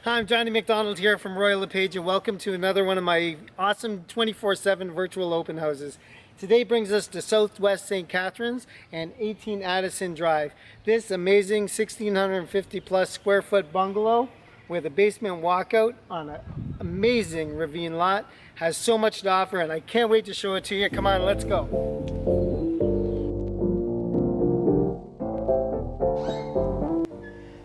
Hi, I'm Johnny MacDonald here from Royal LePage, and welcome to another one of my awesome 24/7 virtual open houses. Today brings us to Southwest St. Catharines and 18 Addison Drive. This amazing 1,650 plus square foot bungalow with a basement walkout on an amazing ravine lot has so much to offer, and I can't wait to show it to you. Come on, let's go.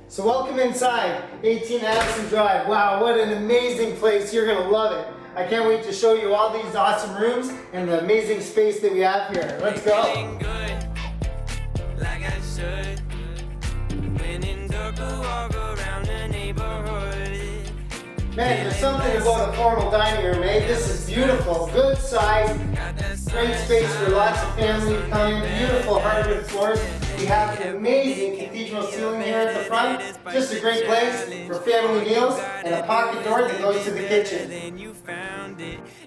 So welcome inside 18 Addison Drive. Wow, what an amazing place. You're going to love it. I can't wait to show you all these awesome rooms and the amazing space that we have here. Let's go. Man, there's something about a formal dining room, eh? This is beautiful. Good size, great space for lots of family to come in. Beautiful hardwood floors. We have an amazing cathedral ceiling here at the front. Just a great place for family meals and a pocket door that goes to the kitchen.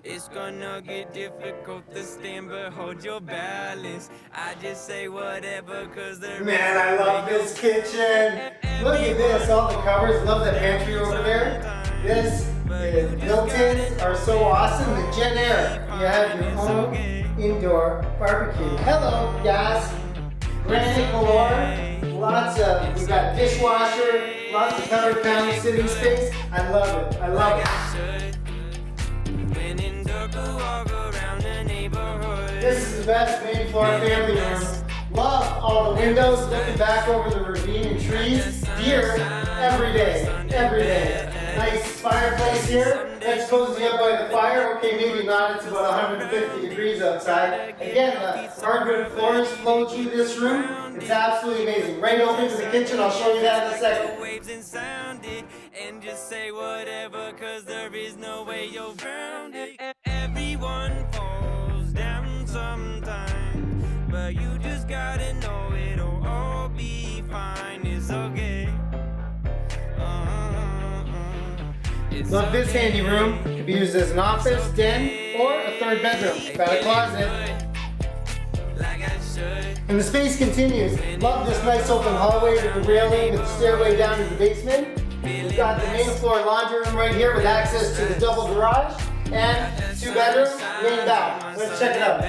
It's gonna get difficult to stand, but hold your balance. I just say whatever, cause they're man, I love this kitchen. Look at this, all the covers. Love the pantry over there. This, the built-ins are so awesome. The Jen Air, you have your own indoor barbecue. Hello, gas, granite galore, we got dishwasher, lots of covered family sitting space. I love it, I love it. This is the best main floor family room. Love all the windows looking back over the ravine and trees. Deer every day, every day. Nice fireplace here. That's cozy up by the fire. Okay, maybe not. It's about 150 degrees outside. Again, the hardwood floors flow through this room. It's absolutely amazing. Right open to the kitchen. I'll show you that in a second. And just say whatever, cause there is no way you're around it. Everyone falls down sometime, but you just gotta know it'll all be fine. It's okay. Love this handy room. It can be used as an office, den, or a third bedroom. Got a closet. And the space continues. Love this nice open hallway with the railing with the stairway down to the basement. We've got the main floor laundry room right here with access to the double garage and 2 bedrooms, main bath. Let's check it out.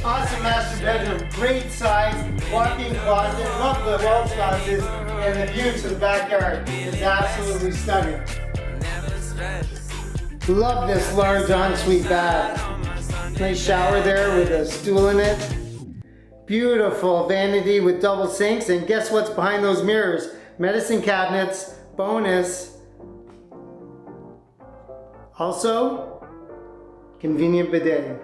Awesome master bedroom, great size, walk-in closet. Love the wall sconces and the view to the backyard. It's absolutely stunning. Love this large ensuite bath. Nice shower there with a stool in it. Beautiful vanity with double sinks, and guess what's behind those mirrors? Medicine cabinets, bonus. Also, convenient bidet.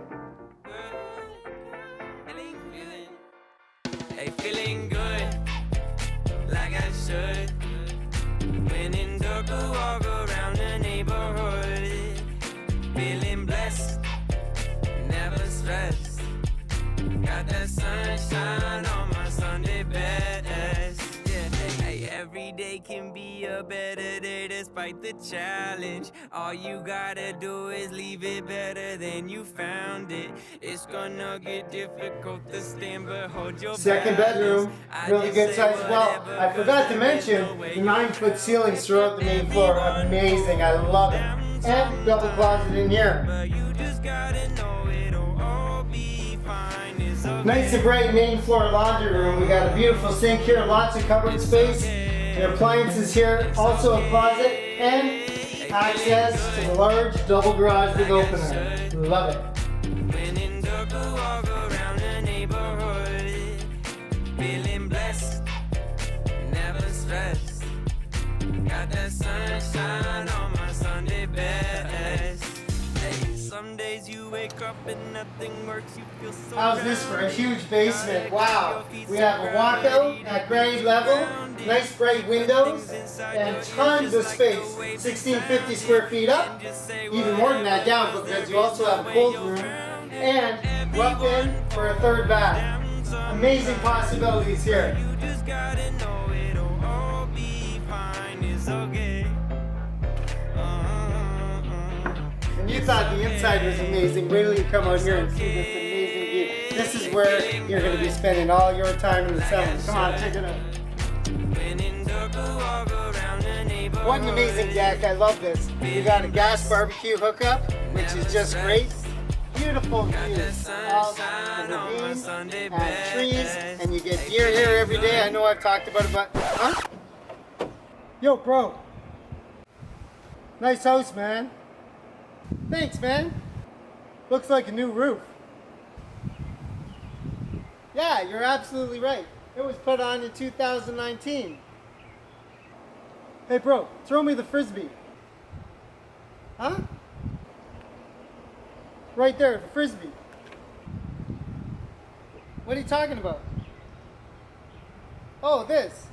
Hey, feeling good, like I should. When in dark, walk around the neighborhood. Feeling blessed, never stressed. Got that sunshine on my Sunday best. Yeah, hey, every day can be a better day despite the challenge. All you gotta do is leave it better than you found it. It's gonna get difficult to stand, but hold your second bedroom, really good size as well. I forgot to mention the 9-foot ceilings throughout the main floor. Amazing, I love it. And double closet in here. Nice and bright main floor laundry room. We got a beautiful sink here, lots of cupboard space. The appliances here, also a closet, and access to the large double garage with opener. Love it. Feeling blessed, never stressed. Got that sunshine on my Sunday best. Hey, some days you wake up and nothing works. You feel so. How's this for a huge basement? Wow. We have a walkout at grade level, nice bright windows, and tons of space. 1,650 square feet up, even more than that down, because you also have a cold room and rough in for a third bath. Amazing possibilities here. You just gotta know it'll all be fine. It's okay. And you thought the inside was amazing. Wait till you come out here and see this amazing view. This is where you're going to be spending all your time in the summer. Come on, check it out. What an amazing deck. I love this. You got a gas barbecue hookup, which is just great. Beautiful views of the ravine and trees, and you get deer here every day. I know I've talked about it, but huh? Yo, bro. Nice house, man. Thanks, man. Looks like a new roof. Yeah, you're absolutely right. It was put on in 2019. Hey, bro, throw me the frisbee. Huh? Right there, the frisbee. What are you talking about? Oh, this.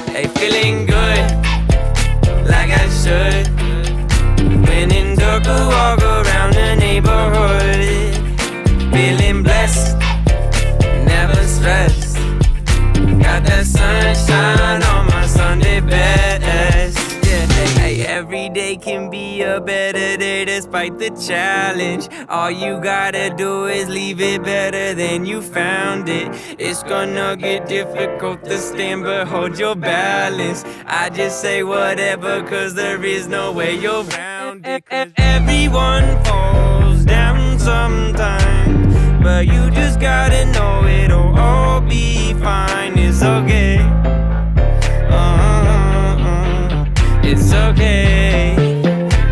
Hey, feeling good, like I should. When in dark, I walk around the neighborhood. Feeling blessed, never stressed. Got that sunshine on my Sunday best. Yeah, hey, every day can be a better day despite the challenge. All you gotta do is leave it better than you found it. It's gonna get difficult to stand, but hold your balance. I just say whatever, cause there is no way you're around it. Everyone falls down sometimes, but you just gotta know it'll all be fine. It's okay. It's okay.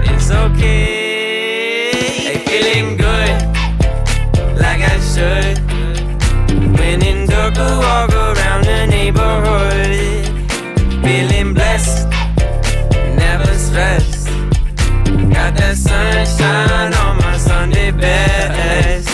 It's okay. Hey, feeling good, like I should. When in dark, I walk around the neighborhood. Feeling blessed, never stressed. Got that sunshine on my Sunday best.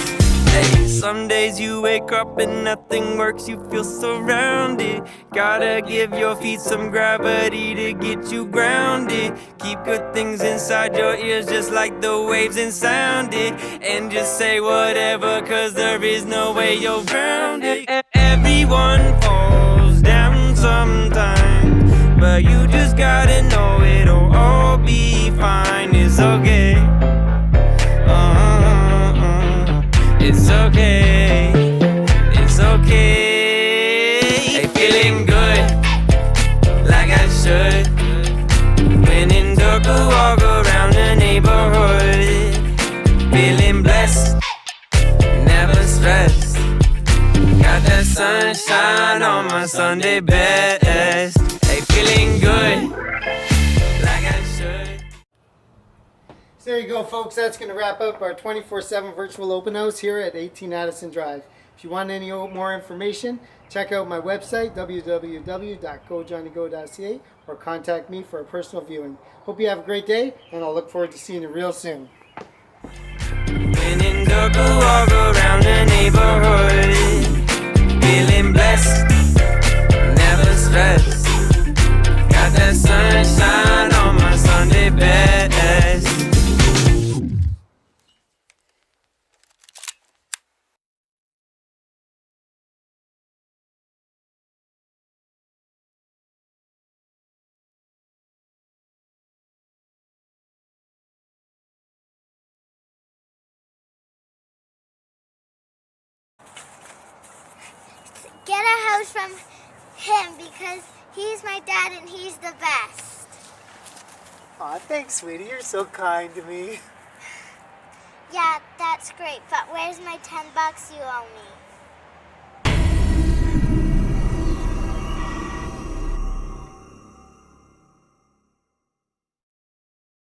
Hey, some days you wake up and nothing works, you feel surrounded. Gotta give your feet some gravity to get you grounded. Keep good things inside your ears just like the waves and sound it. And just say whatever, cause there is no way you're around it. Everyone falls down sometimes, but you just gotta know it'll all be fine. It's okay. It's okay. It's okay. Hey, feeling good, like I should. When in dark, I walk around the neighborhood. Feeling blessed, never stressed. Got that sunshine on my Sunday best. Hey, feeling good, like I should. So there you go, folks. That's going to wrap up our 24/7 virtual open house here at 18 Addison Drive. If you want any more information, check out my website, www.gojohnnygo.ca, or contact me for a personal viewing. Hope you have a great day, and I'll look forward to seeing you real soon. When in dark, I walk around the neighborhood. Feeling blessed, never stressed. Got that sunshine on my Sunday best. Get a house from him because he's my dad and he's the best. Aw, thanks, sweetie. You're so kind to me. Yeah, that's great, but where's my $10 you owe me?